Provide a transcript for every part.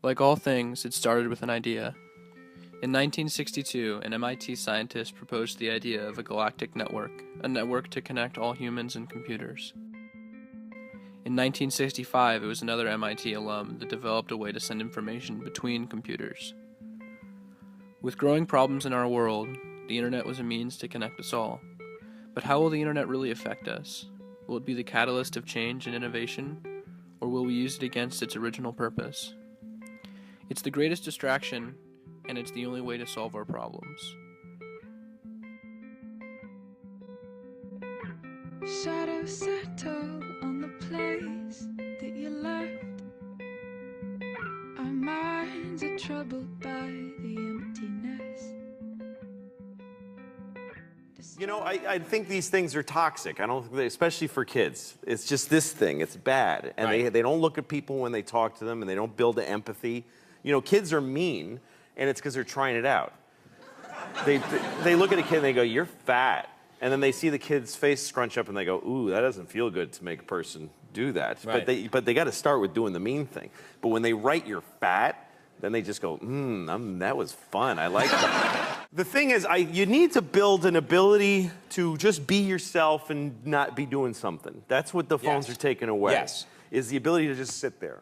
Like all things, it started with an idea. In 1962, an MIT scientist proposed the idea of a galactic network, a network to connect all humans and computers. In 1965, it was another MIT alum that developed a way to send information between computers. With growing problems in our world, the internet was a means to connect us all. But how will the internet really affect us? Will it be the catalyst of change and innovation, or will we use it against its original purpose? It's the greatest distraction, and it's the only way to solve our problems. Shadows settle on the place that you left. Our minds are troubled by the emptiness. You know, I think these things are toxic. I don't, especially for kids. It's just this thing. It's bad, and Right. they don't look at people when they talk to them, and they don't build the empathy. You know, kids are mean, and it's because they're trying it out. They look at a kid and they go, "You're fat," and then they see the kid's face scrunch up, and they go, "Ooh, that doesn't feel good to make a person do that." Right. But they got to start with doing the mean thing. But when they write "you're fat," then they just go, that was fun. I like that. The thing is, you need to build an ability to just be yourself and not be doing something. That's what the phones Yes. are taking away. Yes. Is the ability to just sit there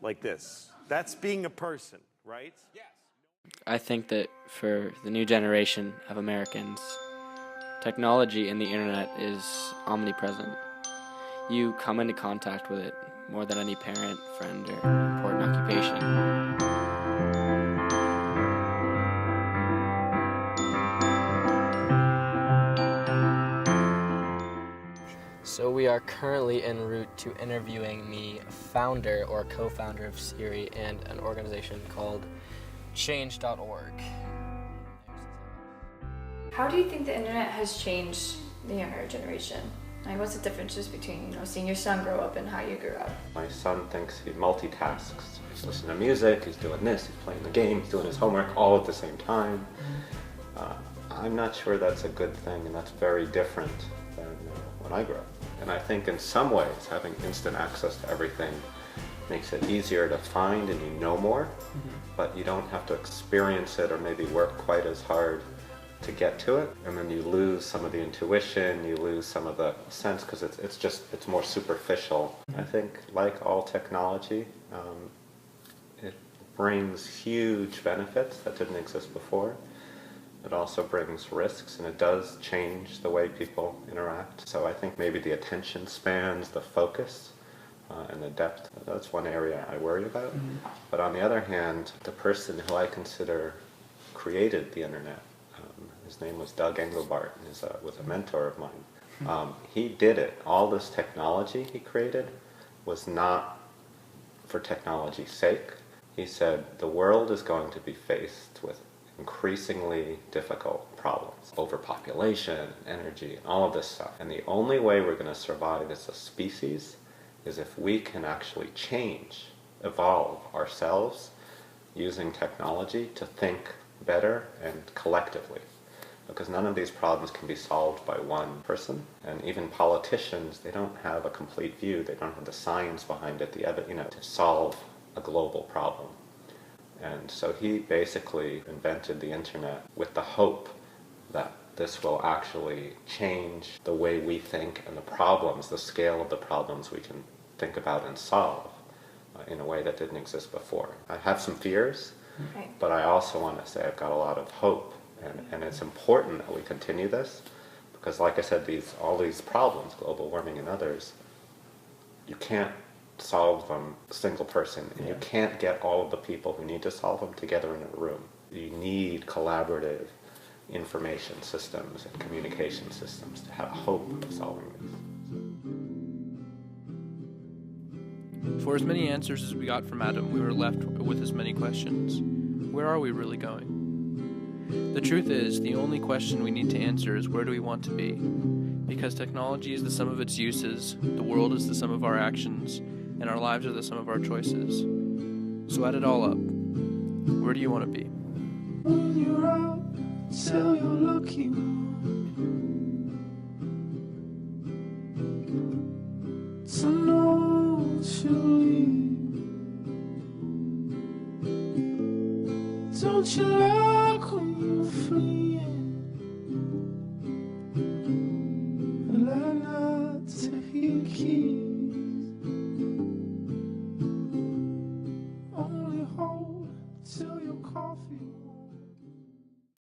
like this. That's being a person, right? Yes. I think that for the new generation of Americans, technology and the internet is omnipresent. You come into contact with it more than any parent, friend, or important occupation. So we are currently en route to interviewing the founder or co-founder of Siri and an organization called Change.org. How do you think the internet has changed the younger generation? Like, what's the differences between, seeing your son grow up and how you grew up? My son thinks he multitasks. He's listening to music, he's doing this, he's playing the game, he's doing his homework all at the same time. I'm not sure that's a good thing, and that's very different than when I grew up. And I think in some ways, having instant access to everything makes it easier to find and you know more, but you don't have to experience it or maybe work quite as hard to get to it. And then you lose some of the intuition, you lose some of the sense, because it's more superficial. I think, like all technology, it brings huge benefits that didn't exist before. It also brings risks, and it does change the way people interact. So I think maybe the attention spans, the focus, and the depth, that's one area I worry about. But on the other hand, the person who I consider created the internet, his name was Doug Engelbart, and was a mentor of mine. He did it. All this technology he created was not for technology's sake. He said, the world is going to be faced with increasingly difficult problems. Overpopulation, energy, and all of this stuff. And the only way we're going to survive as a species is if we can actually change, evolve ourselves using technology to think better and collectively. Because none of these problems can be solved by one person. And even politicians, they don't have a complete view. They don't have the science behind it, to solve a global problem. And so he basically invented the internet with the hope that this will actually change the way we think and the problems, the scale of the problems we can think about and solve in a way that didn't exist before. I have some fears, but I also want to say I've got a lot of hope. And it's important that we continue this, because like I said, all these problems, global warming and others, you can't solve them a single person, and you can't get all of the people who need to solve them together in a room. You need collaborative information systems and communication systems to have hope of solving this. For as many answers as we got from Adam, we were left with as many questions. Where are we really going? The truth is, the only question we need to answer is, where do we want to be? Because technology is the sum of its uses, the world is the sum of our actions, and our lives are the sum of our choices. So add it all up. Where do you want to be? When you're out, tell you're lucky. To know what you leave. Don't you like when you're free? I like not to hear keys.